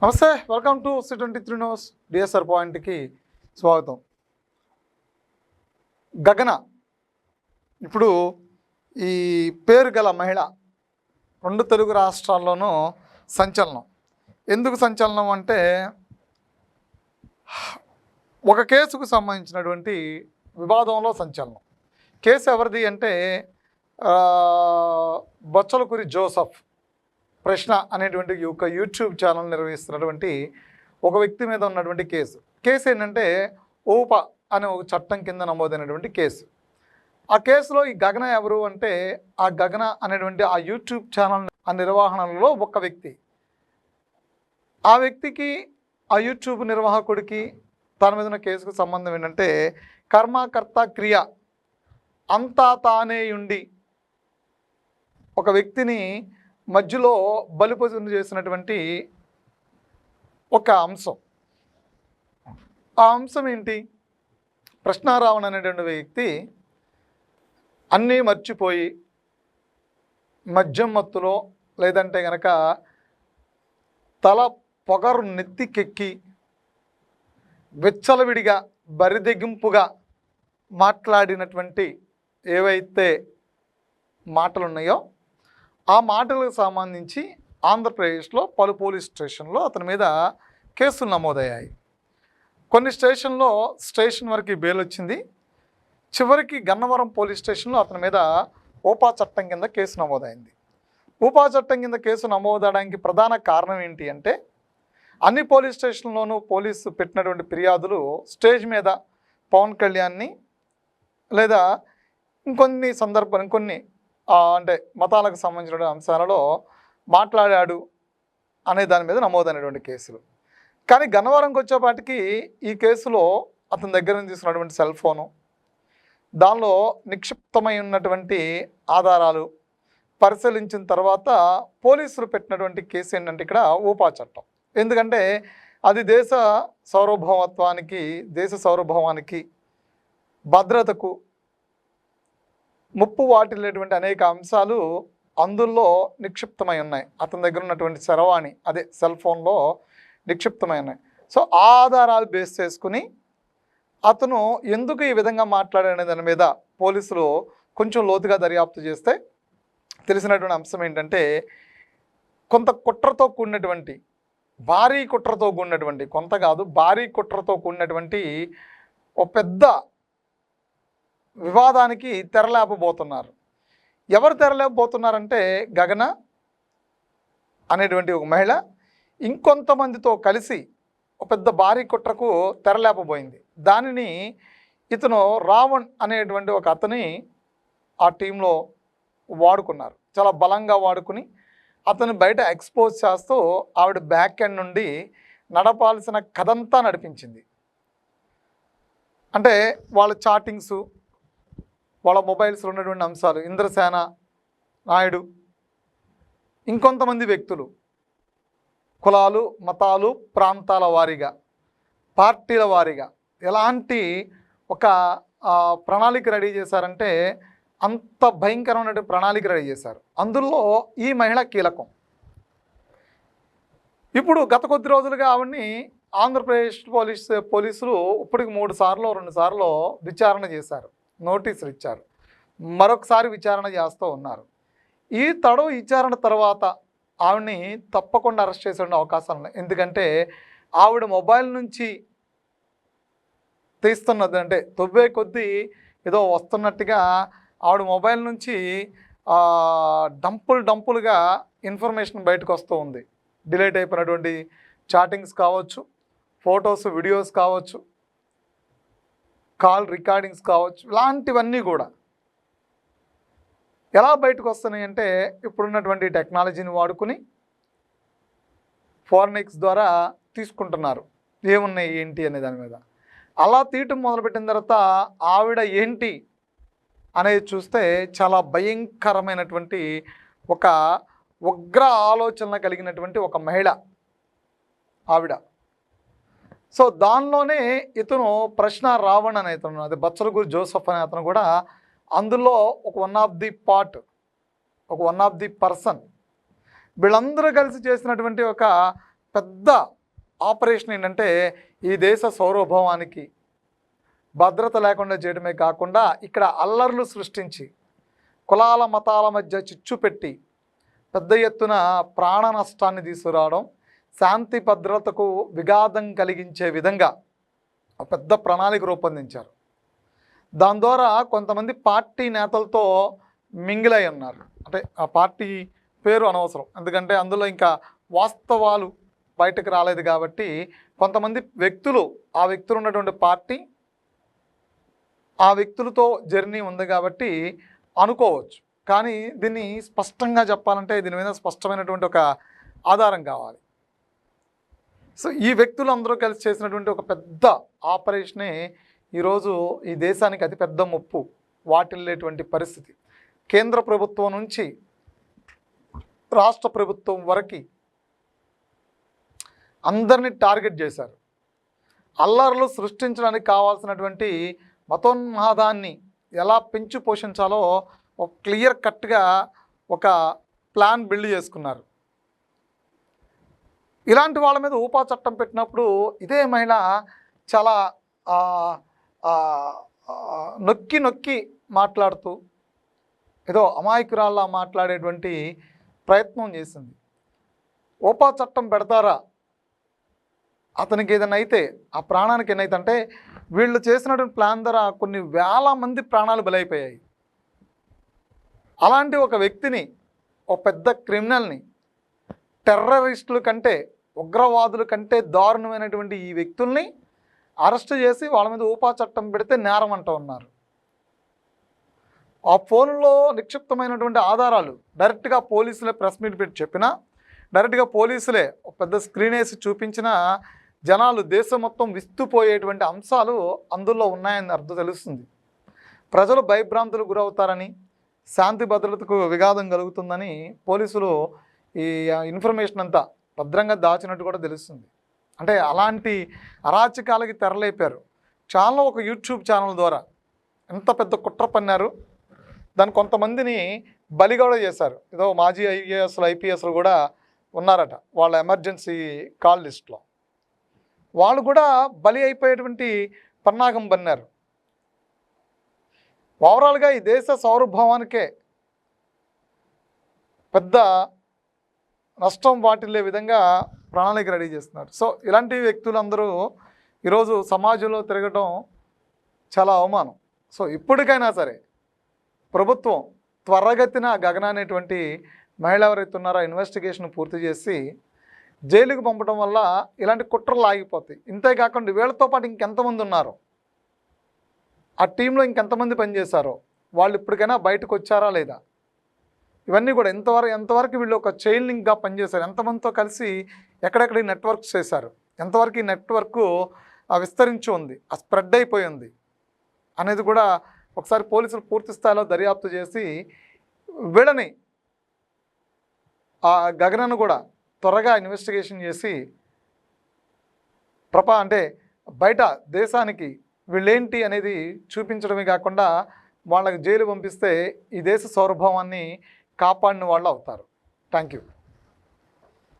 నమస్తే, welcome to C23 news. DSR పాయింట్కి స్వాగతం. గగన ఇప్పుడు ఈ పేరు గల మహిళ రెండు తెలుగు రాష్ట్రాల్లోనూ సంచలనం. ఎందుకు సంచలనం అంటే ఒక కేసుకు సంబంధించినటువంటి వివాదంలో సంచలనం. కేసు ఎవరిది అంటే బొచ్చలకూరి జోసఫ్ ప్రశ్న అనేటువంటి ఒక యూట్యూబ్ ఛానల్ నిర్వహిస్తున్నటువంటి ఒక వ్యక్తి మీద ఉన్నటువంటి కేసు ఏంటంటే ఊప అనే ఒక చట్టం కింద నమోదైనటువంటి కేసు. ఆ కేసులో ఈ గగన ఎవరు అంటే ఆ గగన అనేటువంటి ఆ యూట్యూబ్ ఛానల్ ఆ నిర్వహణలో ఒక వ్యక్తి. ఆ వ్యక్తికి ఆ యూట్యూబ్ నిర్వాహకుడికి తన మీద ఉన్న కేసుకు సంబంధం ఏంటంటే కర్మకర్త క్రియ అంతా తానే ఉండి ఒక వ్యక్తిని మధ్యలో బలిపశువుని చేసినటువంటి ఒక అంశం. ఆ అంశం ఏంటి? ప్రశ్నారావణ అనేటువంటి వ్యక్తి అన్నీ మర్చిపోయి మద్యం మత్తులో లేదంటే కనుక తల పొగరు నెత్తికెక్కి విచ్చలవిడిగా బరిదెగింపుగా మాట్లాడినటువంటి ఏవైతే మాటలు ఉన్నాయో ఆ మాటలకు సంబంధించి ఆంధ్రప్రదేశ్లో పలు పోలీస్ స్టేషన్లో అతని మీద కేసులు నమోదయ్యాయి. కొన్ని స్టేషన్లో స్టేషన్ వరకు బెయిల్ వచ్చింది. చివరికి గన్నవరం పోలీస్ స్టేషన్లో అతని మీద ఊపా చట్టం కింద కేసు నమోదైంది. ఊపా చట్టం కింద కేసు నమోదవడానికి ప్రధాన కారణం ఏంటి అంటే అన్ని పోలీస్ స్టేషన్లోనూ పోలీసు పెట్టినటువంటి ఫిర్యాదులు స్టేజ్ మీద పవన్ కళ్యాణ్ని లేదా ఇంకొన్ని అంటే మతాలకు సంబంధించిన అంశాలలో మాట్లాడాడు అనే దాని మీద నమోదైనటువంటి కేసులు. కానీ గన్నవరంకి వచ్చేపాటికి ఈ కేసులో అతని దగ్గర నుంచి తీసుకున్నటువంటి సెల్ ఫోను, దానిలో నిక్షిప్తమై ఉన్నటువంటి ఆధారాలు పరిశీలించిన తర్వాత పోలీసులు పెట్టినటువంటి కేసు ఏంటంటే ఇక్కడ ఊపా చట్టం. ఎందుకంటే అది దేశ సార్వభౌమానికి భద్రతకు ముప్పు వాటిల్లేటువంటి అనేక అంశాలు అందులో నిక్షిప్తమై ఉన్నాయి. అతని దగ్గర ఉన్నటువంటి చరవాణి అదే సెల్ ఫోన్లో నిక్షిప్తమై ఉన్నాయి. సో ఆ ఆధారాలు బేస్ చేసుకుని అతను ఎందుకు ఈ విధంగా మాట్లాడనే దాని మీద పోలీసులు కొంచెం లోతుగా దర్యాప్తు చేస్తే తెలిసినటువంటి అంశం ఏంటంటే కొంత కుట్రతో కూడినటువంటి భారీ కుట్రతో కూడినటువంటి ఒక పెద్ద వివాదానికి తెరలేపబోతున్నారు. ఎవరు తెరలేపబోతున్నారంటే గగన అనేటువంటి ఒక మహిళ ఇంకొంతమందితో కలిసి ఒక పెద్ద భారీ కుట్రకు తెరలేపబోయింది. దానిని ఇతను రావణ్ అనేటువంటి ఒక అతని ఆ టీంలో వాడుకున్నారు. చాలా బలంగా వాడుకుని అతను బయట ఎక్స్పోజ్ చేస్తూ ఆవిడ బ్యాక్ ఎండ్ నుండి నడపాల్సిన కథంతా నడిపించింది. అంటే వాళ్ళ చాటింగ్సు, వాళ్ళ మొబైల్స్లో ఉన్నటువంటి అంశాలు, ఇంద్రసేన నాయుడు ఇంకొంతమంది వ్యక్తులు కులాలు మతాలు ప్రాంతాల వారీగా పార్టీల వారీగా ఎలాంటి ఒక ప్రణాళిక రెడీ చేశారంటే అంత భయంకరమైన ప్రణాళిక రెడీ చేశారు. అందులో ఈ మహిళ కీలకం. ఇప్పుడు గత కొద్ది రోజులుగా ఆవిడ్ని ఆంధ్రప్రదేశ్ పోలీసులు ఇప్పటికి 2 సార్లు విచారణ చేశారు, నోటీసులు ఇచ్చారు, మరొకసారి విచారణ చేస్తూ ఉన్నారు. ఈ తడవు విచారణ తర్వాత ఆవిడని తప్పకుండా అరెస్ట్ చేసే అవకాశాలు ఉన్నాయి. ఎందుకంటే ఆవిడ మొబైల్ నుంచి తీస్తున్నది అంటే తొవ్వే కొద్దీ ఏదో వస్తున్నట్టుగా ఆవిడ మొబైల్ నుంచి డంపులుగా ఇన్ఫర్మేషన్ బయటకు వస్తూ ఉంది. డిలీట్ అయిపోయినటువంటి చాటింగ్స్ కావచ్చు, ఫొటోస్ వీడియోస్ కావచ్చు, కాల్ రికార్డింగ్స్ కావచ్చు, ఇలాంటివన్నీ కూడా ఎలా బయటకు వస్తున్నాయి అంటే ఇప్పుడున్నటువంటి టెక్నాలజీని వాడుకుని ఫోరెన్సిక్స్ ద్వారా తీసుకుంటున్నారు ఏమున్నాయి ఏంటి అనే దాని మీద. అలా తీయటం మొదలుపెట్టిన తర్వాత ఆవిడ ఏంటి అనేది చూస్తే చాలా భయంకరమైనటువంటి ఒక ఉగ్ర ఆలోచన కలిగినటువంటి ఒక మహిళ ఆవిడ. సో దానిలోనే ఇతను ప్రశ్న రావణ్ అనే ఇతను, అది బొచ్చలకూరి జోసఫ్ అనే అతను కూడా అందులో ఒక వన్ ఆఫ్ ది పర్సన్. వీళ్ళందరూ కలిసి చేసినటువంటి ఒక పెద్ద ఆపరేషన్ ఏంటంటే ఈ దేశ సార్వభౌమానికి భద్రత లేకుండా చేయడమే కాకుండా ఇక్కడ అల్లర్లు సృష్టించి కులాల మతాల మధ్య చిచ్చు పెట్టి పెద్ద ఎత్తున ప్రాణ నష్టాన్ని తీసుకురావడం, శాంతి భద్రతకు విఘాతం కలిగించే విధంగా ఒక పెద్ద ప్రణాళిక రూపొందించారు. దాని ద్వారా కొంతమంది పార్టీ నేతలతో మింగిలై ఉన్నారు. అంటే ఆ పార్టీ పేరు అనవసరం, ఎందుకంటే అందులో ఇంకా వాస్తవాలు బయటకు రాలేదు కాబట్టి కొంతమంది వ్యక్తులు, ఆ వ్యక్తులు ఉన్నటువంటి పార్టీ ఆ వ్యక్తులతో జర్నీ ఉంది కాబట్టి అనుకోవచ్చు. కానీ దీన్ని స్పష్టంగా చెప్పాలంటే దీని మీద స్పష్టమైనటువంటి ఒక ఆధారం కావాలి. సో ఈ వ్యక్తులు అందరూ కలిసి చేసినటువంటి ఒక పెద్ద ఆపరేషనే ఈరోజు ఈ దేశానికి అతిపెద్ద ముప్పు వాటిల్లేటువంటి పరిస్థితి. కేంద్ర ప్రభుత్వం నుంచి రాష్ట్ర ప్రభుత్వం వరకు అందరినీ టార్గెట్ చేశారు. అల్లర్లు సృష్టించడానికి కావాల్సినటువంటి మతోన్మాదాన్ని ఎలా పెంచి పోషించాలో ఒక క్లియర్ కట్గా ఒక ప్లాన్ బిల్డ్ చేసుకున్నారు. ఇలాంటి వాళ్ళ మీద ఊపా చట్టం పెట్టినప్పుడు ఇదే మహిళ చాలా నొక్కి నొక్కి మాట్లాడుతూ ఏదో అమాయకురాల్లా మాట్లాడేటువంటి ప్రయత్నం చేసింది. ఊపా చట్టం పెడతారా, అతనికి ఏదైనా అయితే ఆ ప్రాణానికి ఏనైతే అంటే వీళ్ళు చేసినటువంటి ప్లాన్ ద్వారా కొన్ని వేల మంది ప్రాణాలు బలైపోయాయి. అలాంటి ఒక వ్యక్తిని, ఒక పెద్ద క్రిమినల్ని, టెర్రరిస్టుల కంటే ఉగ్రవాదుల కంటే దారుణమైనటువంటి ఈ వ్యక్తుల్ని అరెస్ట్ చేసి వాళ్ళ మీద ఊపా చట్టం పెడితే నేరం అంటూ ఉన్నారు. ఆ ఫోన్లో నిక్షిప్తమైనటువంటి ఆధారాలు డైరెక్ట్గా పోలీసులే ప్రెస్ మీట్ పెట్టి చెప్పినా, డైరెక్ట్గా పోలీసులే ఒక పెద్ద స్క్రీన్ వేసి చూపించినా జనాలు దేశం మొత్తం విస్తుపోయేటువంటి అంశాలు అందులో ఉన్నాయని అర్థం తెలుస్తుంది. ప్రజలు భయభ్రాంతులు గురవుతారని, శాంతి భద్రతకు విఘాతం కలుగుతుందని పోలీసులు ఈ ఇన్ఫర్మేషన్ అంతా భద్రంగా దాచినట్టు కూడా తెలుస్తుంది. అంటే అలాంటి అరాచకాలకి తెరలేపారు. చాలా ఒక యూట్యూబ్ ఛానల్ ద్వారా ఎంత పెద్ద కుట్ర పన్నారు. దాన్ని కొంతమందిని బలి కూడా చేశారు. ఏదో మాజీ ఐఏఎస్లు ఐపీఎస్లు కూడా ఉన్నారట వాళ్ళ ఎమర్జెన్సీ కాల్ లిస్ట్లో. వాళ్ళు కూడా బలి అయిపోయేటువంటి పన్నాగం పన్నారు. ఓవరాల్గా ఈ దేశ సార్వభౌమానికే పెద్ద నష్టం వాటిల్లే విధంగా ప్రణాళిక రెడీ చేస్తున్నారు. సో ఇలాంటి వ్యక్తులందరూ ఈరోజు సమాజంలో తిరగడం చాలా అవమానం. సో ఇప్పటికైనా సరే ప్రభుత్వం త్వరగతిన గగన అనేటువంటి మహిళ ఎవరైతే ఉన్నారో ఇన్వెస్టిగేషన్ పూర్తి చేసి జైలుకి పంపడం వల్ల ఇలాంటి కుట్రలు ఆగిపోతాయి. ఇంతేకాకుండా వీళ్ళతో పాటు ఇంకెంతమంది ఉన్నారో, ఆ టీంలో ఇంకెంతమంది పనిచేశారో, వాళ్ళు ఇప్పటికైనా బయటకు వచ్చారా లేదా, ఇవన్నీ కూడా ఎంతవరకు వీళ్ళు ఒక చైన్ లింక్గా పనిచేశారు, ఎంతమందితో కలిసి ఎక్కడెక్కడ నెట్వర్క్స్ చేశారు, ఎంతవరకు ఈ నెట్వర్క్ విస్తరించి ఉంది, స్ప్రెడ్ అయిపోయింది అనేది కూడా ఒకసారి పోలీసులు పూర్తి స్థాయిలో దర్యాప్తు చేసి వీళ్ళని ఆ గగనను కూడా త్వరగా ఇన్వెస్టిగేషన్ చేసి అంటే బయట దేశానికి వీళ్ళేంటి అనేది చూపించడమే కాకుండా వాళ్ళకి జైలు పంపిస్తే ఈ దేశ సార్వభౌమాన్ని కాపాడిన వాళ్ళు అవుతారు. Thank you.